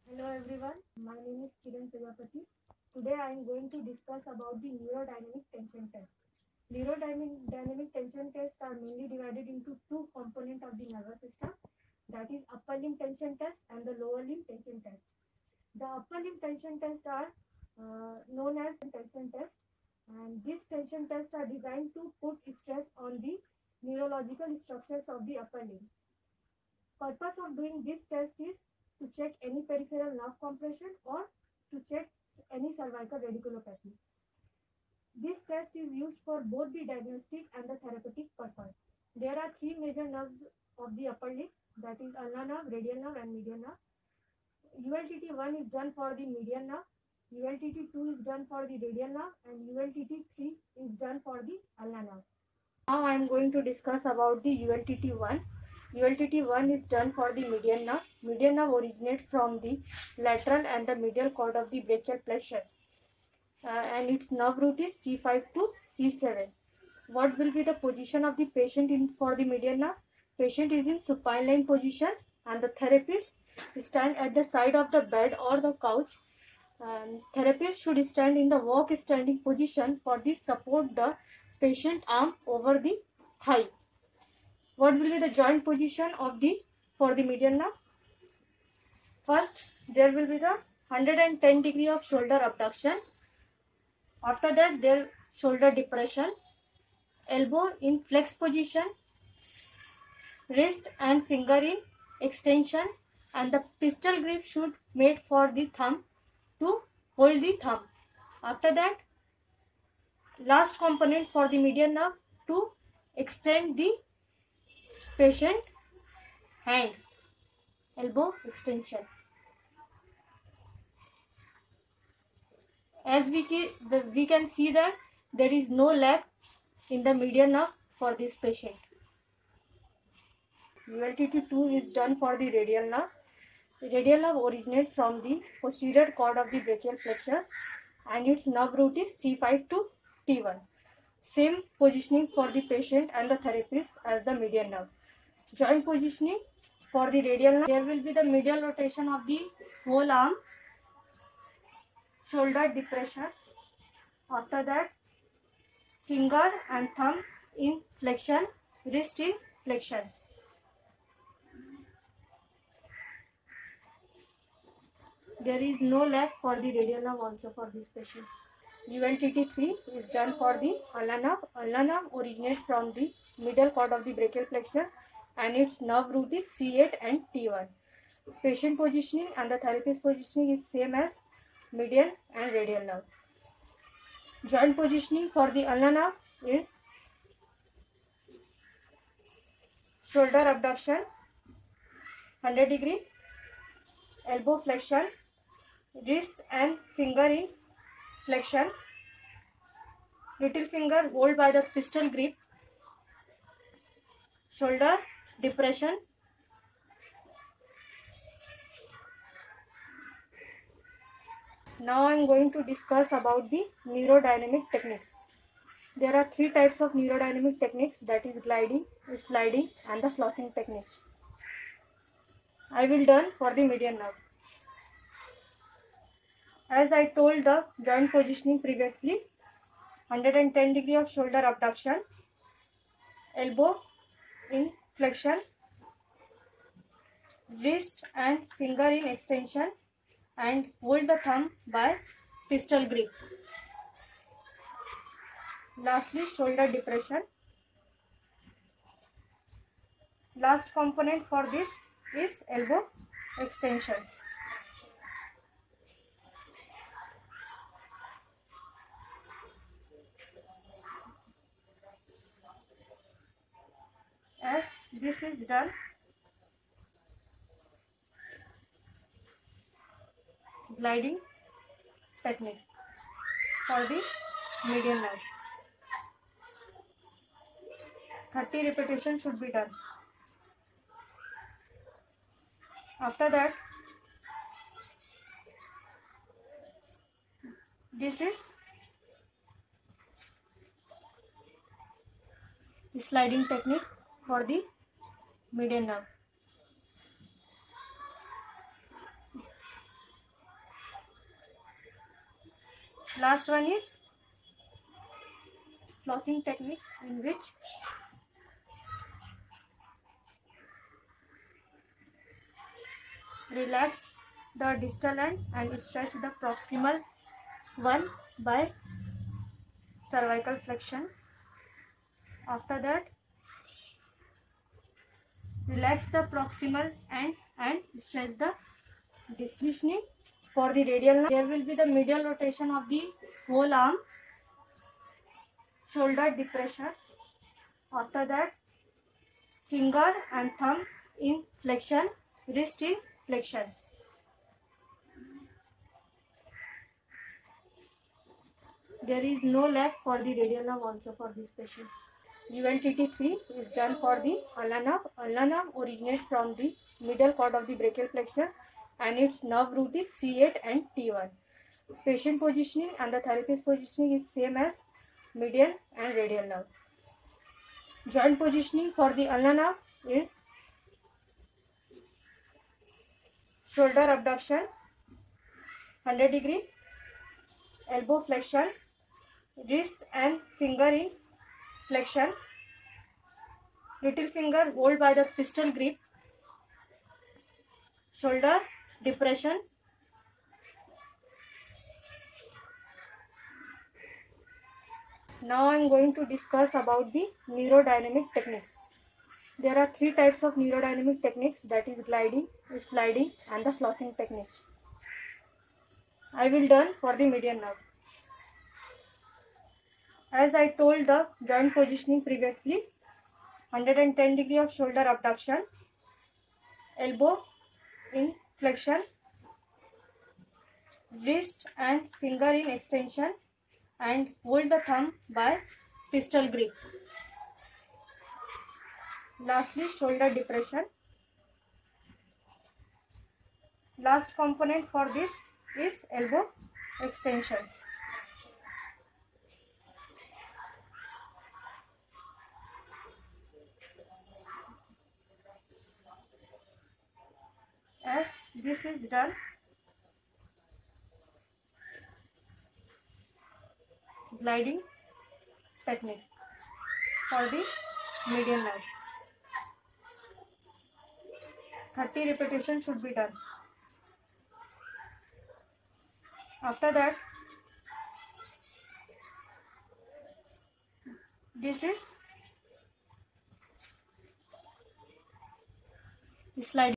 Hello everyone, my name is Kiran Prajapati. Today I am going to discuss about the neurodynamic tension test. Neurodynamic tension tests are mainly divided into two components of the nervous system, that is upper limb tension test and the lower limb tension test. The upper limb tension tests are known as tension test, and these tension tests are designed to put stress on the neurological structures of the upper limb. Purpose of doing this test is to check any peripheral nerve compression or to check any cervical radiculopathy. This test is used for both the diagnostic and the therapeutic purpose. There are three major nerves of the upper limb, that is ulnar nerve, radial nerve and median nerve. ULTT1 is done for the median nerve, ULTT2 is done for the radial nerve and ULTT3 is done for the ulnar nerve. Now I am going to discuss about the ULTT1. ULTT1 is done for the median nerve. Median nerve originates from the lateral and the medial cord of the brachial plexus. And its nerve root is C5 to C7. What will be the position of the patient for the median nerve? Patient is in supine lying position and the therapist stand at the side of the bed or the couch. And therapist should stand in the walk standing position for the support the patient arm over the thigh. What will be the joint position of the for the median nerve? First, there will be the 110 degree of shoulder abduction. After that, there shoulder depression, elbow in flex position, wrist and finger in extension, and the pistol grip should made for the thumb to hold the thumb. After that, last component for the median nerve to extend the patient hand, elbow extension. As we can see that there is no lag in the median nerve for this patient. ULTT2 is done for the radial nerve. The radial nerve originates from the posterior cord of the brachial plexus and its nerve root is C5 to T1. Same positioning for the patient and the therapist as the median nerve. Joint positioning for the radial nerve, there will be the medial rotation of the whole arm, shoulder depression. After that, finger and thumb in flexion, wrist in flexion. There is no lag for the radial nerve also for this patient. ULTT3 is done for the ulnar nerve. Ulnar nerve originates from the middle cord of the brachial plexus and its nerve root is C8 and T1. Patient positioning and the therapist positioning is same as median and radial nerve. Joint positioning for the ulnar nerve is shoulder abduction, 100 degree, elbow flexion, wrist and finger in flexion, little finger hold by the pistol grip, shoulder depression. Now I am going to discuss about the neurodynamic techniques. There are three types of neurodynamic techniques, that is gliding, sliding and the flossing technique. I will done for the median nerve. As I told the joint positioning previously, 110 degree of shoulder abduction, elbow in flexion, wrist and finger in extension and hold the thumb by pistol grip. Lastly, shoulder depression. Last component for this is elbow extension. As this is done, gliding technique for the median nerve. 30 repetitions should be done. After that, this is the sliding technique for the median nerve. Last one is flossing technique, in which relax the distal end and stretch the proximal one by cervical flexion. After that, relax the proximal end and stretch the distal. For the radial nerve, there will be the medial rotation of the whole arm, shoulder depression. After that, finger and thumb in flexion, wrist in flexion. There is no leg for the radial nerve also for this patient. UNTT3 is done for the ulnar nerve. Ulnar nerve originates from the middle cord of the brachial plexus and its nerve root is C8 and T1. Patient positioning and the therapist positioning is same as medial and radial nerve. Joint positioning for the ulnar nerve is shoulder abduction, 100 degree, elbow flexion, wrist and finger in flexion, little finger hold by the pistol grip, shoulder depression. Now I am going to discuss about the neurodynamic techniques. There are three types of neurodynamic techniques, that is gliding, sliding and the flossing technique. I will done for the median nerve. As I told the joint positioning previously, 110 degree of shoulder abduction, elbow in flexion, wrist and finger in extension and hold the thumb by pistol grip. Lastly, shoulder depression. Last component for this is elbow extension. As this is done, gliding technique for the median nerve. 30 repetitions should be done. After that, this is sliding.